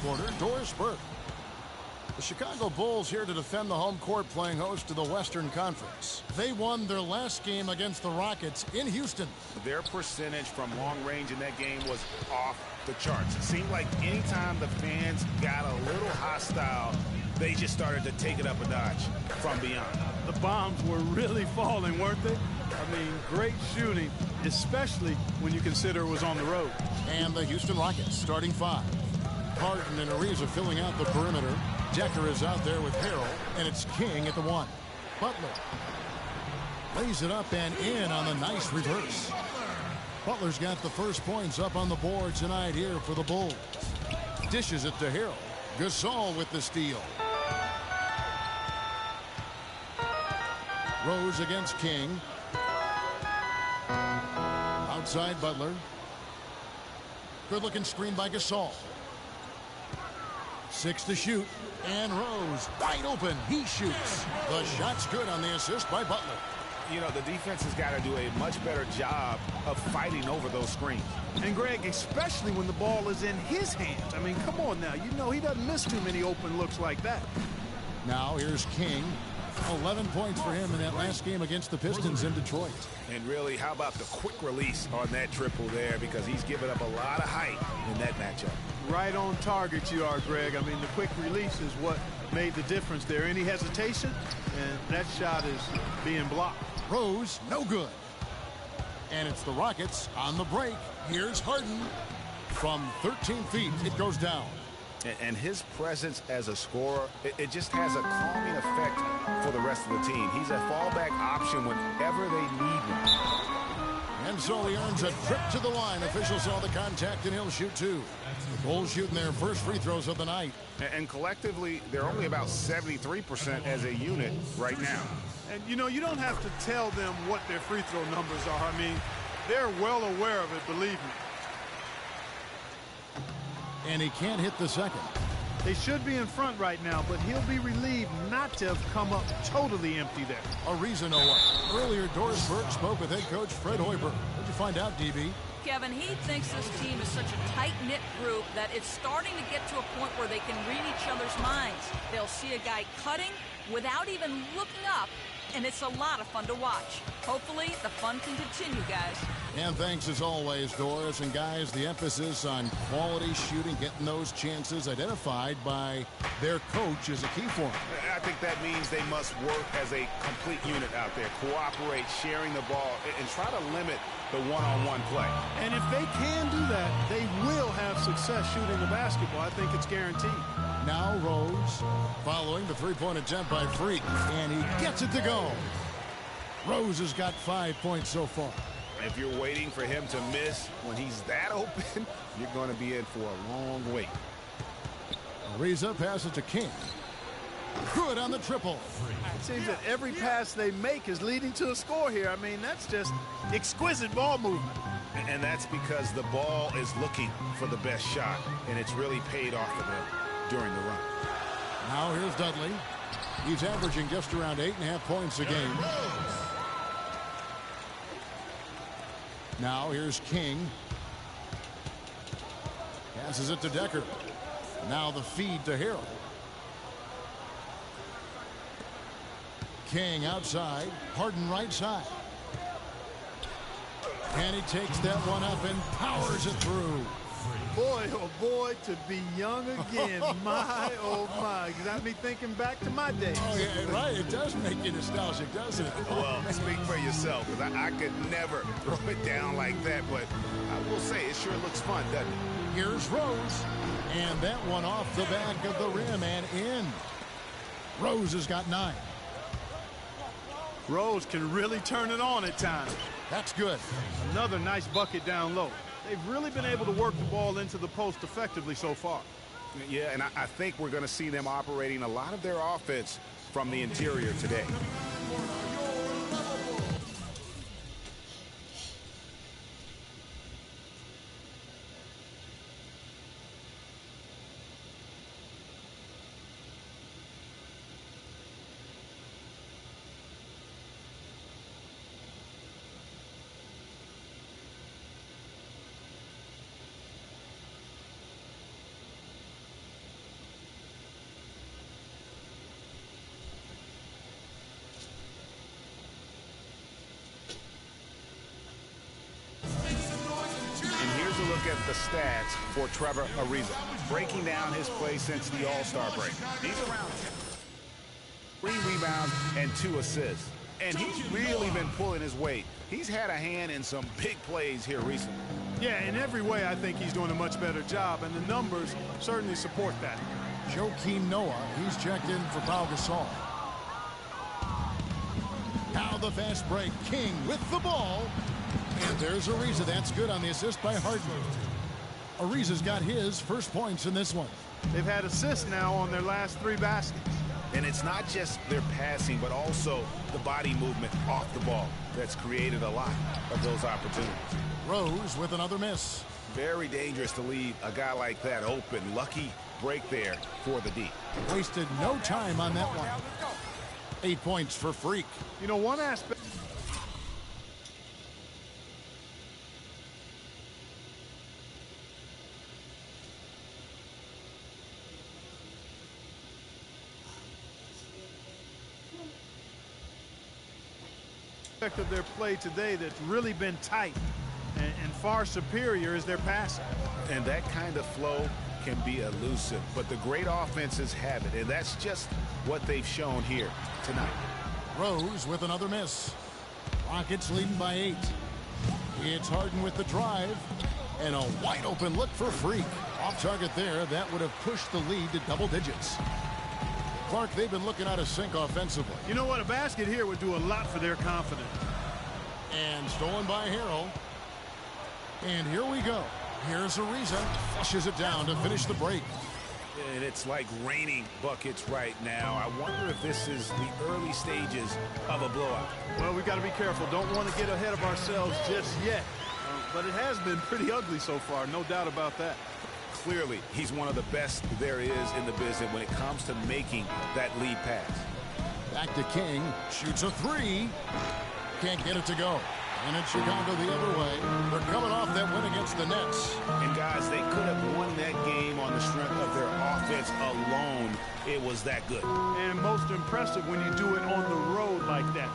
reporter, Doris Burke. The Chicago Bulls here to defend the home court, playing host to the Western Conference. They won their last game against the Rockets in Houston. Their percentage from long range in that game was off the charts. It seemed like anytime the fans got a little hostile, they just started to take it up a notch from beyond. The bombs were really falling, weren't they? I mean, great shooting, especially when you consider it was on the road. And the Houston Rockets starting five. Harden and Ariza filling out the perimeter. Decker is out there with Harrell, and it's King at the one. Butler lays it up and in on the nice reverse. Butler's got the first points up on the board tonight here for the Bulls. Dishes it to Harrell. Gasol with the steal. Rose against King. Outside Butler. Good looking screen by Gasol. 6 to shoot. And Rose wide open. He shoots. The shot's good on the assist by Butler. You know, the defense has got to do a much better job of fighting over those screens. And Greg, especially when the ball is in his hands. I mean, come on now. You know he doesn't miss too many open looks like that. Now here's King. 11 points for him in that last game against the Pistons in Detroit. And really, how about the quick release on that triple there, because he's given up a lot of height in that matchup. Right on target you are, Greg. I mean, the quick release is what made the difference there. Any hesitation, and that shot is being blocked. Rose, no good. And it's the Rockets on the break. Here's Harden. From 13 feet, it goes down. And his presence as a scorer, it just has a calming effect for the rest of the team. He's a fallback option whenever they need one. And so he earns a trip to the line. Officials saw the contact, and he'll shoot two. The Bulls shooting their first free throws of the night. And collectively, they're only about 73% as a unit right now. And, you know, you don't have to tell them what their free throw numbers are. I mean, they're well aware of it, believe me. And he can't hit the second. They should be in front right now, but he'll be relieved not to have come up totally empty there. Ariza no one. Earlier, Doris Burke spoke with head coach Fred Hoiberg. What'd you find out, DB? Kevin, he thinks this team is such a tight-knit group that it's starting to get to a point where they can read each other's minds. They'll see a guy cutting without even looking up, and it's a lot of fun to watch. Hopefully, the fun can continue, guys. And thanks as always, Doris. And guys, the emphasis on quality shooting, getting those chances identified by their coach is a key for them. I think that means they must work as a complete unit out there, cooperate, sharing the ball, and try to limit the one-on-one play. And if they can do that, they will have success shooting the basketball. I think it's guaranteed. Now Rose following the three-point attempt by Freak, and he gets it to go. Rose has got 5 points so far. If you're waiting for him to miss when he's that open, you're going to be in for a long wait. Ariza passes to King. Good on the triple. It seems that every pass they make is leading to a score here. I mean, that's just exquisite ball movement. And that's because the ball is looking for the best shot, and it's really paid off for them during the run. Now here's Dudley. He's averaging just around 8.5 points a game. Now here's King. Passes it to Decker. Now the feed to Harrell. King outside. Harden right side. And he takes that one up and powers it through. Boy, oh boy, to be young again. My, oh my. Got me thinking back to my days. Oh, yeah, right. It does make you nostalgic, doesn't it? Well, speak for yourself, because I could never throw it down like that, but I will say it sure looks fun, doesn't it? Here's Rose. And that one off the back of the rim and in. Rose has got 9. Rose can really turn it on at times. That's good. Another nice bucket down low. They've really been able to work the ball into the post effectively so far. Yeah, and I think we're going to see them operating a lot of their offense from the interior today. the stats for Trevor Ariza. Breaking down his play since the All-Star break. He's around 3 rebounds and 2 assists. And he's really been pulling his weight. He's had a hand in some big plays here recently. Yeah, in every way, I think he's doing a much better job, and the numbers certainly support that. Joakim Noah, he's checked in for Pau Gasol. Now the fast break. King with the ball. And there's Ariza. That's good on the assist by Harden. Ariza's got his first points in this one. They've had assists now on their last 3 baskets. And it's not just their passing, but also the body movement off the ball that's created a lot of those opportunities. Rose with another miss. Very dangerous to leave a guy like that open. Lucky break there for the D. Wasted no time on that one. 8 points for Freak. You know, one aspect... of their play today that's really been tight and far superior is their passing. And that kind of flow can be elusive, but the great offenses have it, and that's just what they've shown here tonight. Rose with another miss. Rockets leading by 8. It's Harden with the drive, and a wide open look for Freak. Off target there. That would have pushed the lead to double digits. Clark, they've been looking out of sync offensively. You know what? A basket here would do a lot for their confidence. And stolen by Harrell. And here we go. Here's Ariza. Flushes it down to finish the break. And it's like raining buckets right now. I wonder if this is the early stages of a blowout. Well, we got to be careful. Don't want to get ahead of ourselves just yet. But it has been pretty ugly so far, no doubt about that. Clearly, he's one of the best there is in the business when it comes to making that lead pass. Back to King. Shoots a 3. Can't get it to go. And it's Chicago the other way. They're coming off that win against the Nets. And guys, they could have won that game on the strength of their offense alone. It was that good. And most impressive when you do it on the road like that.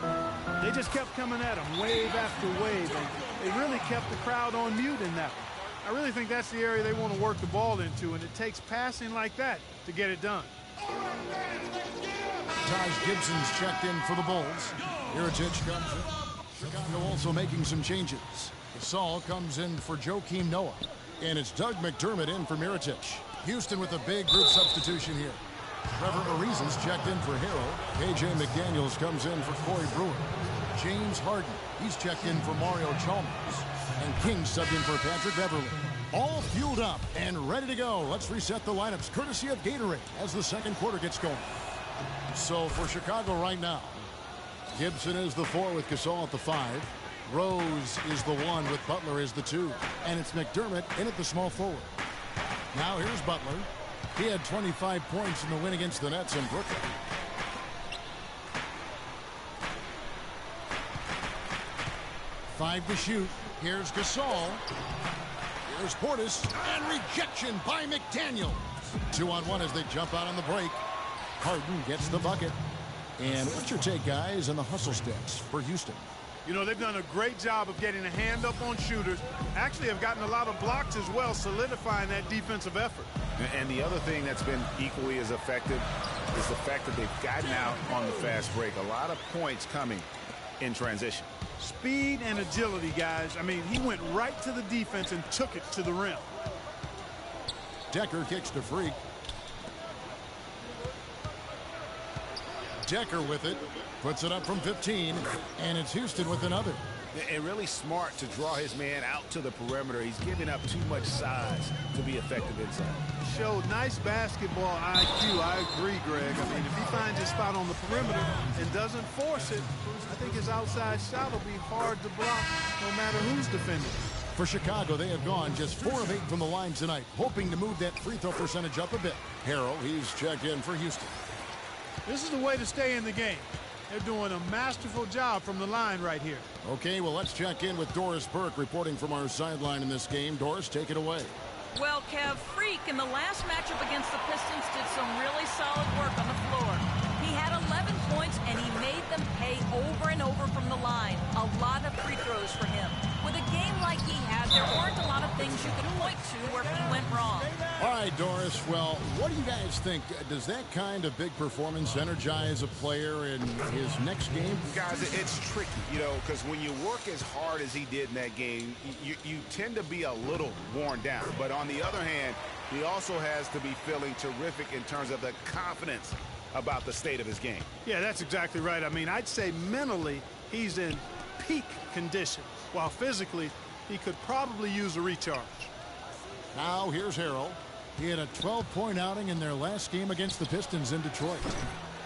They just kept coming at them wave after wave. And they really kept the crowd on mute in that one. I really think that's the area they want to work the ball into, and it takes passing like that to get it done. Taj Gibson's checked in for the Bulls. Mirotic comes in. Chicago also making some changes. Gasol comes in for Joakim Noah. And it's Doug McDermott in for Mirotic. Houston with a big group substitution here. Trevor Ariza's checked in for Harrell. A.J. McDaniels comes in for Corey Brewer. James Harden, he's checked in for Mario Chalmers. And King subbed in for Patrick Beverly. All fueled up and ready to go. Let's reset the lineups courtesy of Gatorade as the second quarter gets going. So for Chicago right now, Gibson is the 4 with Gasol at the 5. Rose is the 1 with Butler as the 2. And it's McDermott in at the small forward. Now here's Butler. He had 25 points in the win against the Nets in Brooklyn. Five to shoot. Here's Gasol. Here's Portis. And rejection by McDaniels. 2-on-1 as they jump out on the break. Harden gets the bucket. And what's your take, guys, on the hustle stats for Houston? You know, they've done a great job of getting a hand up on shooters. Actually have gotten a lot of blocks as well, solidifying that defensive effort. And the other thing that's been equally as effective is the fact that they've gotten out on the fast break. A lot of points coming in transition. Speed and agility, guys. I mean, he went right to the defense and took it to the rim. Decker kicks to Freak. Decker with it. Puts it up from 15. And it's Houston with another. And really smart to draw his man out to the perimeter. He's giving up too much size to be effective inside. Showed nice basketball IQ. I agree, Greg. I mean, if he finds his spot on the perimeter and doesn't force it, I think his outside shot will be hard to block no matter who's defending. For Chicago, they have gone just 4 of 8 from the line tonight, hoping to move that free throw percentage up a bit. Harrell, he's checked in for Houston. This is the way to stay in the game. They're doing a masterful job from the line right here. Okay, well, let's check in with Doris Burke reporting from our sideline in this game. Doris, take it away. Well, Kev, Freak in the last matchup against the Pistons did some really solid work on the floor. He had 11 points, and he made them pay over and over from the line. A lot of free throws for him. With a game like he had, there weren't a lot of things you could point to where he went wrong. All right, Doris, well, what do you guys think? Does that kind of big performance energize a player in his next game? Guys, it's tricky, you know, because when you work as hard as he did in that game, you tend to be a little worn down. But on the other hand, he also has to be feeling terrific in terms of the confidence about the state of his game. Yeah, that's exactly right. I mean, I'd say mentally he's in peak condition, while physically he could probably use a recharge. Now here's Harrell. He had a 12-point outing in their last game against the Pistons in Detroit.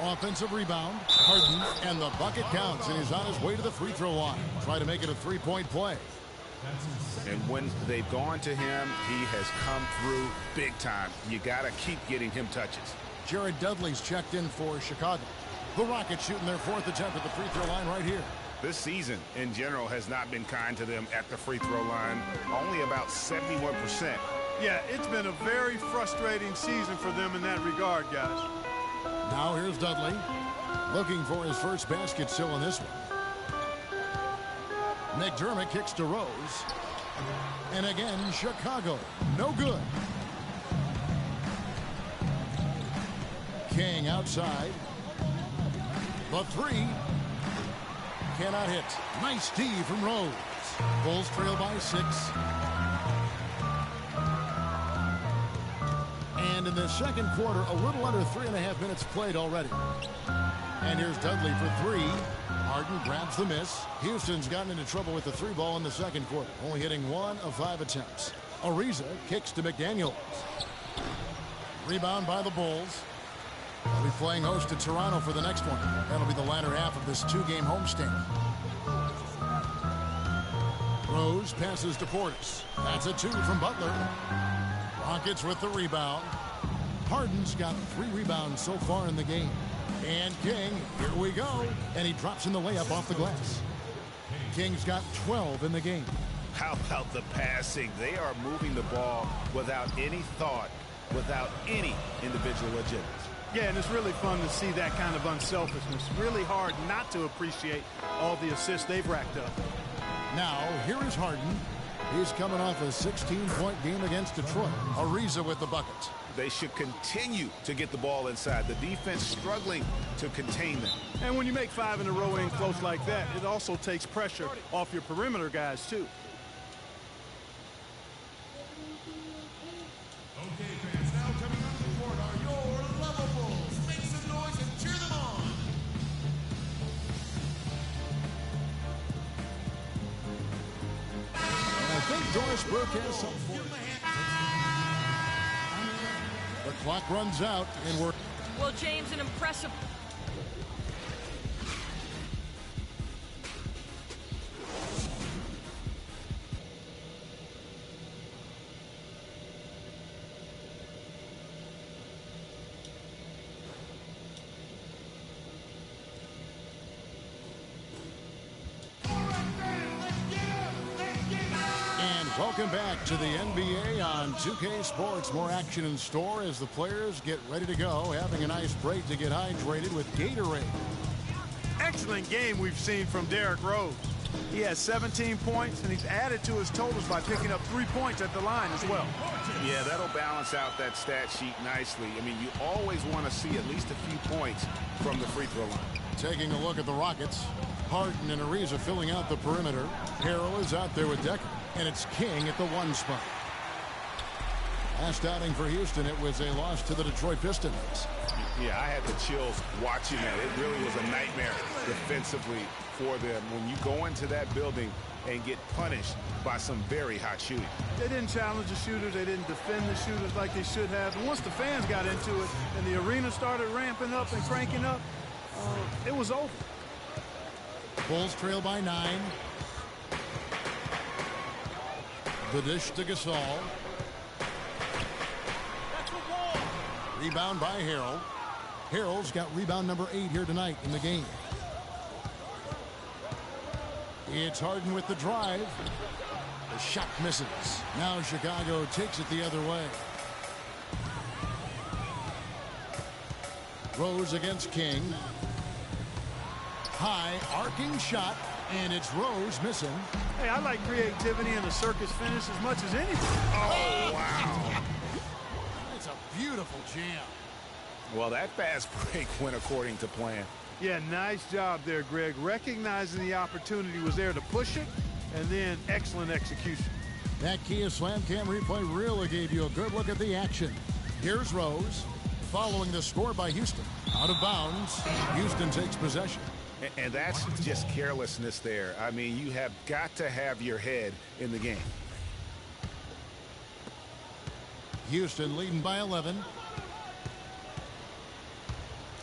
Offensive rebound, Harden, and the bucket counts, and he's on his way to the free throw line. Try to make it a three-point play. And when they've gone to him, he has come through big time. You got to keep getting him touches. Jared Dudley's checked in for Chicago. The Rockets shooting their fourth attempt at the free throw line right here. This season, in general, has not been kind to them at the free throw line. Only about 71%. Yeah, it's been a very frustrating season for them in that regard, guys. Now here's Dudley. Looking for his first basket still in this one. McDermott kicks to Rose. And again, Chicago. No good. King outside. The three. Cannot hit. Nice D from Rose. Bulls trail by 6. And in the second quarter, a little under 3.5 minutes played already. And here's Dudley for 3. Harden grabs the miss. Houston's gotten into trouble with the 3 ball in the second quarter, only hitting 1 of 5 attempts. Ariza kicks to McDaniels. Rebound by the Bulls. They'll be playing host to Toronto for the next one. That'll be the latter half of this 2-game homestand. Rose passes to Portis. That's a 2 from Butler. Rockets with the rebound. Harden's got 3 rebounds so far in the game. And King, here we go. And he drops in the layup off the glass. King's got 12 in the game. How about the passing? They are moving the ball without any thought, without any individual agendas. Yeah, and it's really fun to see that kind of unselfishness. Really hard not to appreciate all the assists they've racked up. Now, here is Harden. He's coming off a 16-point game against Detroit. Ariza with the bucket. They should continue to get the ball inside. The defense struggling to contain them. And when you make 5 in a row in close like that, it also takes pressure off your perimeter guys, too. Okay, fans, now coming on the court are your Level Bulls. Make some noise and cheer them on. And I think Doris Burke has something for you. The clock runs out, and we're... Well, James, an impressive... Welcome back to the NBA on 2K Sports. More action in store as the players get ready to go, having a nice break to get hydrated with Gatorade. Excellent game we've seen from Derrick Rose. He has 17 points, and he's added to his totals by picking up 3 points at the line as well. Yeah, that'll balance out that stat sheet nicely. I mean, you always want to see at least a few points from the free throw line. Taking a look at the Rockets, Harden and Ariza filling out the perimeter. Harrell is out there with Decker. And it's King at the 1 spot. Last outing for Houston, it was a loss to the Detroit Pistons. Yeah, I had the chills watching that. It really was a nightmare defensively for them when you go into that building and get punished by some very hot shooting. They didn't challenge the shooters. They didn't defend the shooters like they should have. And once the fans got into it and the arena started ramping up and cranking up, it was over. Bulls trail by 9. The dish to Gasol. Rebound by Harrell. Harrell's got rebound number 8 here tonight in the game. It's Harden with the drive. The shot misses. Now Chicago takes it the other way. Rose against King. High arcing shot, and it's Rose missing. Hey, I like creativity and a circus finish as much as anything. Oh, wow. It's a beautiful jam. Well, that fast break went according to plan. Yeah, nice job there, Greg. Recognizing the opportunity was there to push it, and then excellent execution. That Kia Slam Cam replay really gave you a good look at the action. Here's Rose, following the score by Houston. Out of bounds, Houston takes possession. And that's just carelessness there. I mean, you have got to have your head in the game. Houston leading by 11.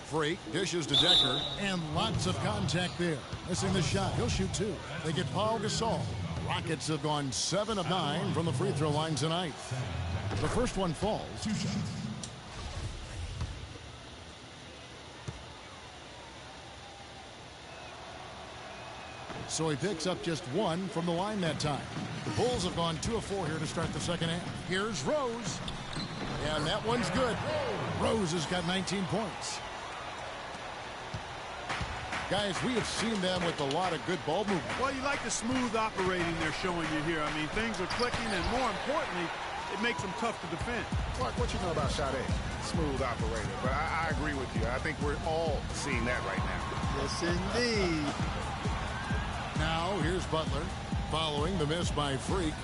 Freak dishes to Decker, and lots of contact there. Missing the shot. He'll shoot 2. They get Paul Gasol. Rockets have gone 7 of 9 from the free throw line tonight. The first one falls. So he picks up just 1 from the line that time. The Bulls have gone 2 of 4 here to start the second half. Here's Rose. And that one's good. Rose has got 19 points. Guys, we have seen them with a lot of good ball movement. Well, you like the smooth operating they're showing you here. I mean, things are clicking, and more importantly, it makes them tough to defend. Clark, what you know about Sade? Smooth operator. But I agree with you. I think we're all seeing that right now. Yes, indeed. Now, here's Butler, following the miss by Freak.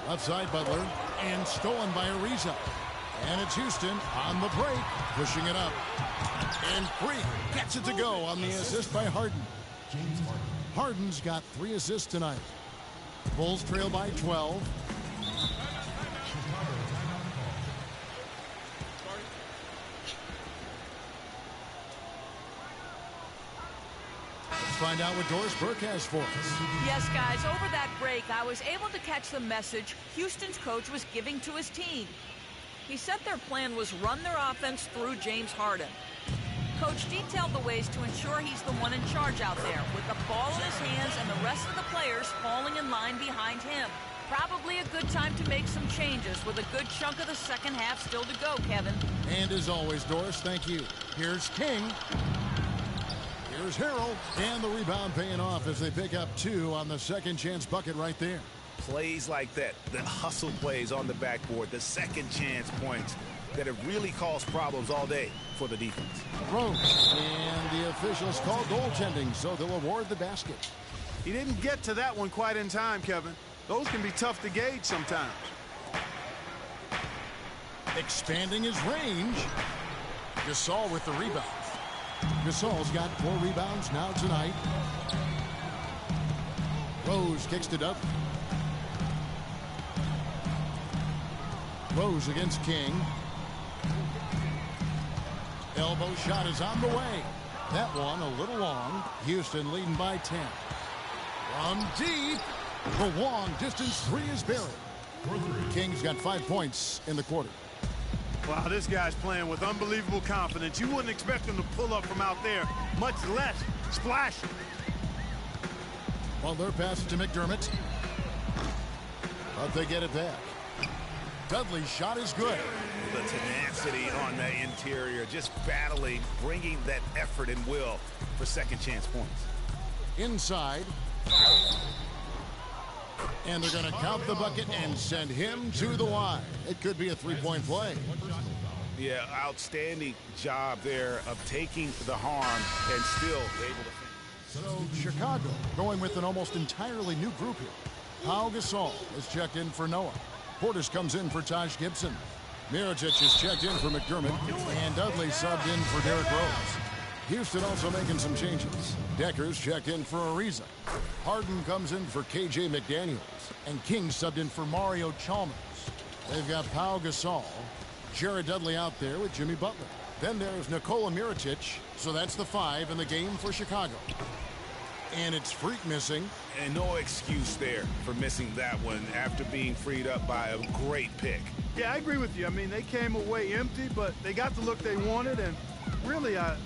Outside Butler, and stolen by Ariza. And it's Houston on the break, pushing it up. And Freak gets it to go on the assist by Harden. Harden's got 3 assists tonight. Bulls trail by 12. Let's find out what Doris Burke has for us. Yes, guys, over that break, I was able to catch the message Houston's coach was giving to his team. He said their plan was run their offense through James Harden. Coach detailed the ways to ensure he's the one in charge out there, with the ball in his hands and the rest of the players falling in line behind him. Probably a good time to make some changes with a good chunk of the second half still to go, Kevin. And as always, Doris, thank you. Here's King. Here's Harrell. And the rebound paying off as they pick up 2 on the second chance bucket right there. Plays like that, the hustle plays on the backboard, the second chance points that have really caused problems all day for the defense. Rose, and the officials call goaltending, so they'll award the basket. He didn't get to that one quite in time, Kevin. Those can be tough to gauge sometimes. Expanding his range. Gasol with the rebound. Gasol's got 4 rebounds now tonight. Rose kicks it up. Rose against King. Elbow shot is on the way. That one a little long. Houston leading by 10. From deep. The long distance 3 is buried. King's got 5 points in the quarter. Wow, this guy's playing with unbelievable confidence. You wouldn't expect him to pull up from out there, much less splash. Butler passes to McDermott. But they get it back. Dudley's shot is good. The tenacity on the interior, just battling, bringing that effort and will for second chance points. Inside. And they're going to count the bucket and send him to the line. It could be a 3-point play. Yeah, outstanding job there of taking the harm and still able to finish. So Chicago going with an almost entirely new group here. Pau Gasol is checked in for Noah. Portis comes in for Taj Gibson. Mirotic is checked in for McDermott. And Dudley subbed in for Derrick Rose. Houston also making some changes. Decker's checked in for Ariza. Harden comes in for KJ McDaniels. And King subbed in for Mario Chalmers. They've got Pau Gasol. Jared Dudley out there with Jimmy Butler. Then there's Nikola Mirotic. So that's the 5 in the game for Chicago. And it's Freak missing. And no excuse there for missing that one after being freed up by a great pick. Yeah, I agree with you. I mean, they came away empty, but they got the look they wanted, and really, I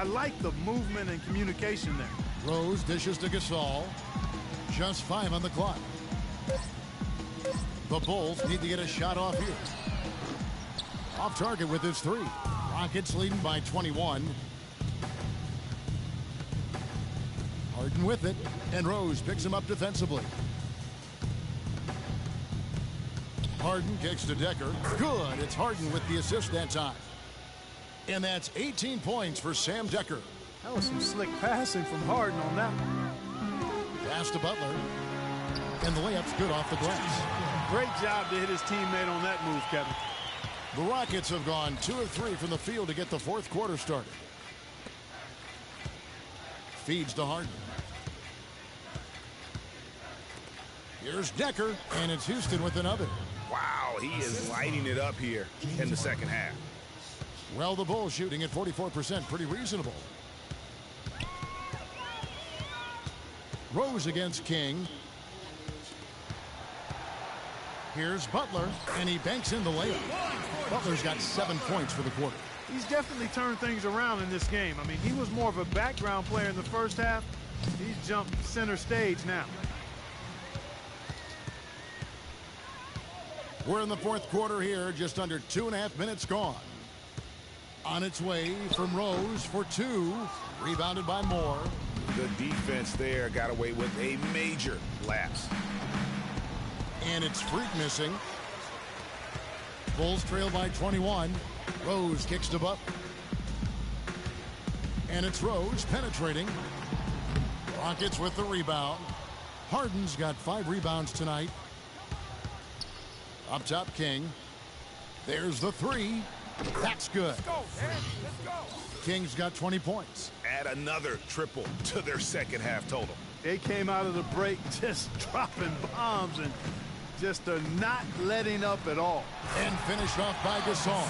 like the movement and communication there. Rose dishes to Gasol. Just 5 on the clock. The Bulls need to get a shot off here. Off target with his 3. Rockets leading by 21. Harden with it, and Rose picks him up defensively. Harden kicks to Decker. Good. It's Harden with the assist that time. And that's 18 points for Sam Decker. That was some slick passing from Harden on that one. Pass to Butler. And the layup's good off the glass. Great job to hit his teammate on that move, Kevin. The Rockets have gone 2 of 3 from the field to get the fourth quarter started. Feeds to Harden. Here's Decker, and it's Houston with another. Wow, he is lighting it up here in the second half. Well, the Bulls shooting at 44%, pretty reasonable. Rose against King. Here's Butler, and he banks in the layup. Butler's got 7 points for the quarter. He's definitely turned things around in this game. I mean, he was more of a background player in the first half. He's jumped center stage now. We're in the fourth quarter here, just under 2.5 minutes gone. On its way from Rose for 2, rebounded by Moore. Good defense there, got away with a major lapse. And it's Freak missing. Bulls trail by 21. Rose kicks to Butler. And it's Rose penetrating. Rockets with the rebound. Harden's got 5 rebounds tonight. Up top, King. There's the 3. That's good. Let's go, man. Let's go. King's got 20 points. Add another triple to their second half total. They came out of the break just dropping bombs and just not letting up at all. And finished off by Gasol.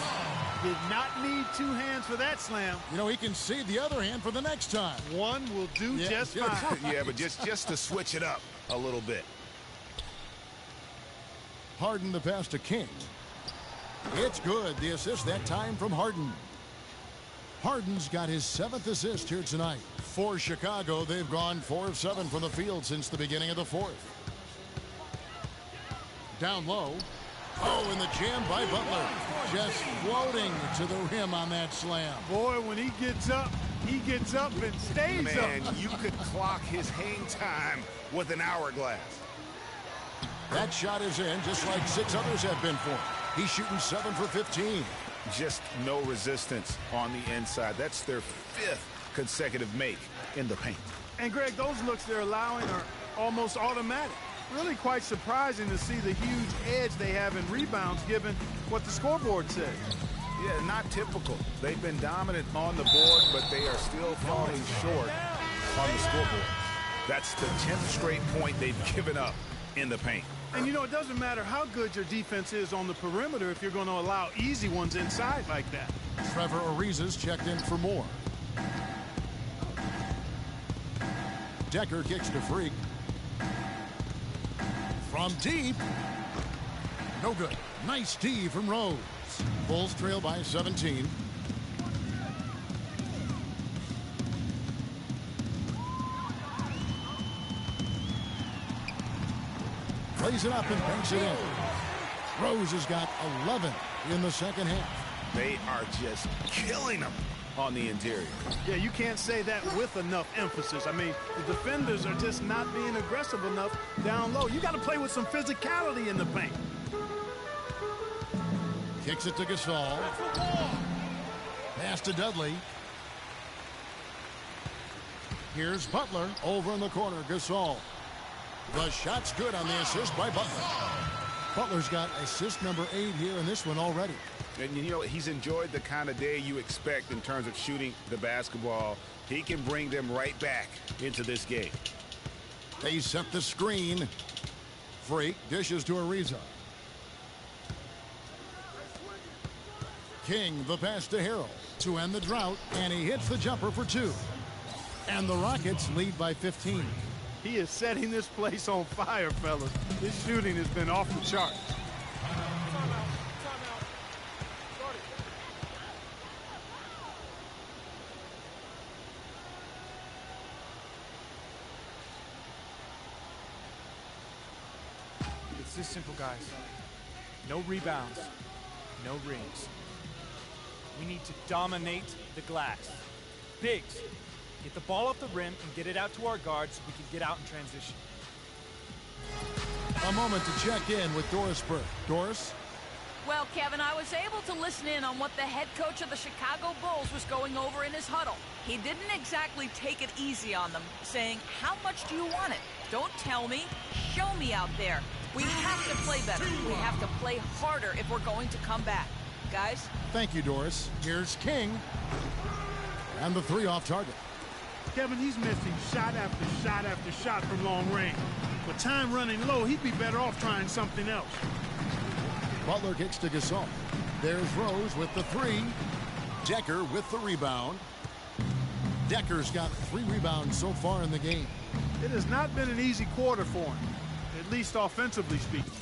Did not need 2 hands for that slam. You know, he can save the other hand for the next time. One will do just fine. Yeah, but just to switch it up a little bit. Harden the pass to King. It's good. The assist that time from Harden. Harden's got his 7th assist here tonight. For Chicago, they've gone 4 of 7 from the field since the beginning of the fourth. Down low. Oh, and the jam by Butler. Just floating to the rim on that slam. Boy, when he gets up and stays up. Man, you could clock his hang time with an hourglass. That shot is in, just like 6 others have been for him. He's shooting 7 for 15. Just no resistance on the inside. That's their 5th consecutive make in the paint. And, Greg, those looks they're allowing are almost automatic. Really quite surprising to see the huge edge they have in rebounds given what the scoreboard says. Yeah, not typical. They've been dominant on the board, but they are still falling short on the scoreboard. That's the 10th straight point they've given up in the paint. And, you know, it doesn't matter how good your defense is on the perimeter if you're going to allow easy ones inside like that. Trevor Ariza's checked in for more. Decker kicks to Freak. From deep. No good. Nice D from Rose. Bulls trail by 17. Plays it up and banks it in. Rose has got 11 in the second half. They are just killing them on the interior. Yeah, you can't say that with enough emphasis. I mean, the defenders are just not being aggressive enough down low. You got to play with some physicality in the paint. Kicks it to Gasol. Pass to Dudley. Here's Butler over in the corner. Gasol. The shot's good on the assist by Butler. Butler's got assist number 8 here in this one already. And, you know, he's enjoyed the kind of day you expect in terms of shooting the basketball. He can bring them right back into this game. They set the screen. Freak dishes to Ariza. King the pass to Harrell to end the drought, and he hits the jumper for 2. And the Rockets lead by 15. He is setting this place on fire, fellas. His shooting has been off the chart. It's this simple, guys. No rebounds, no rings. We need to dominate the glass. Biggs, Get the ball off the rim and get it out to our guards so we can get out in transition. A moment to check in with Doris Burke. Doris? Well, Kevin, I was able to listen in on what the head coach of the Chicago Bulls was going over in his huddle. He didn't exactly take it easy on them, saying, how much do you want it? Don't tell me. Show me out there. We have to play better. We have to play harder if we're going to come back. Guys? Thank you, Doris. Here's King. And the three off target. Kevin, he's missing shot after shot after shot from long range. With time running low, he'd be better off trying something else. Butler kicks to Gasol. There's Rose with the three. Decker with the rebound. Decker's got 3 rebounds so far in the game. It has not been an easy quarter for him, at least offensively speaking.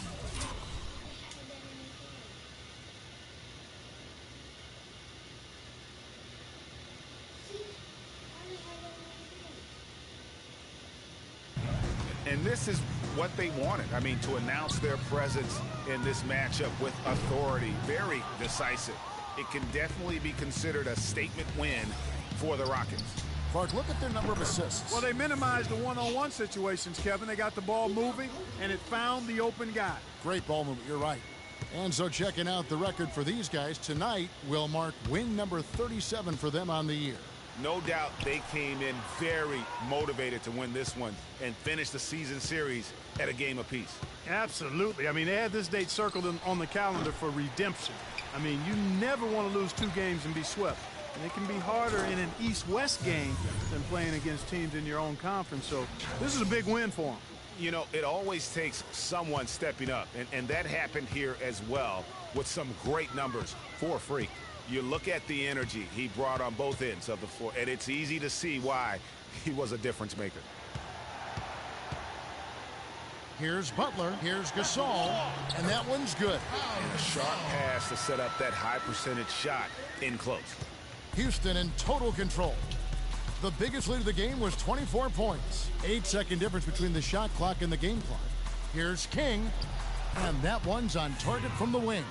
And this is what they wanted. I mean, to announce their presence in this matchup with authority, very decisive. It can definitely be considered a statement win for the Rockets. Clark, look at their number of assists. Well, they minimized the one-on-one situations, Kevin. They got the ball moving, and it found the open guy. Great ball movement, you're right. And so checking out the record for these guys tonight will mark win number 37 for them on the year. No doubt they came in very motivated to win this one and finish the season series at a game apiece. Absolutely. I mean, they had this date circled on the calendar for redemption. I mean, you never want to lose 2 games and be swept. And it can be harder in an East-West game than playing against teams in your own conference. So this is a big win for them. You know, it always takes someone stepping up, and that happened here as well with some great numbers for Freak. You look at the energy he brought on both ends of the floor, and it's easy to see why he was a difference maker. Here's Butler, here's Gasol, and that one's good. And a sharp pass to set up that high percentage shot in close. Houston in total control. The biggest lead of the game was 24 points. 8-second difference between the shot clock and the game clock. Here's King, and that one's on target from the wing.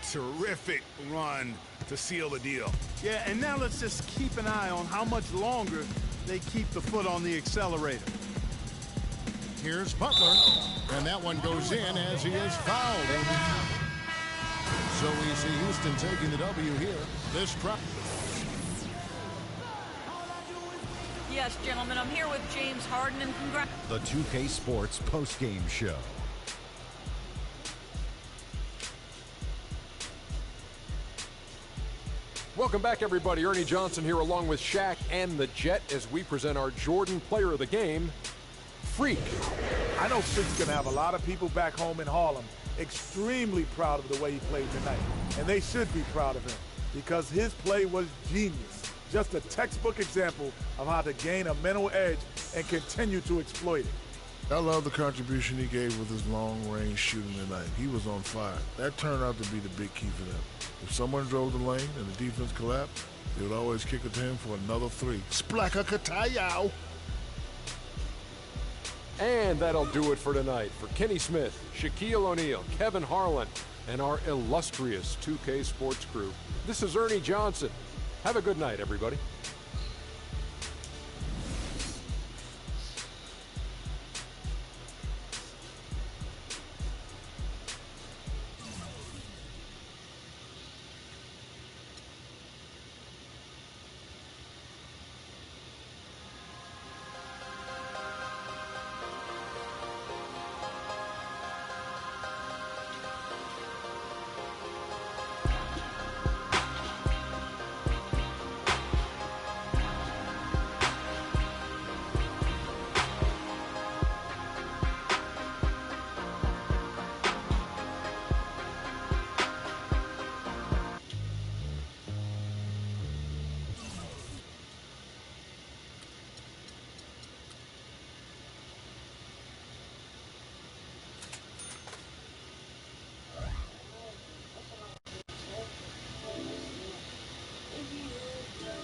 Terrific run to seal the deal. Yeah, and now let's just keep an eye on how much longer they keep the foot on the accelerator. Here's Butler, and that one goes in as he is fouled. So we see Houston taking the W here. This crowd. Yes, gentlemen, I'm here with James Harden, and congrats. The 2K Sports postgame show. Welcome back, everybody. Ernie Johnson here along with Shaq and the Jet as we present our Jordan Player of the Game, Freak. I know Freak's going to have a lot of people back home in Harlem extremely proud of the way he played tonight. And they should be proud of him because his play was genius. Just a textbook example of how to gain a mental edge and continue to exploit it. I love the contribution he gave with his long-range shooting tonight. He was on fire. That turned out to be the big key for them. If someone drove the lane and the defense collapsed, they would always kick it to him for another 3. Splaka Katayow! And that'll do it for tonight. For Kenny Smith, Shaquille O'Neal, Kevin Harlan, and our illustrious 2K Sports crew, this is Ernie Johnson. Have a good night, everybody.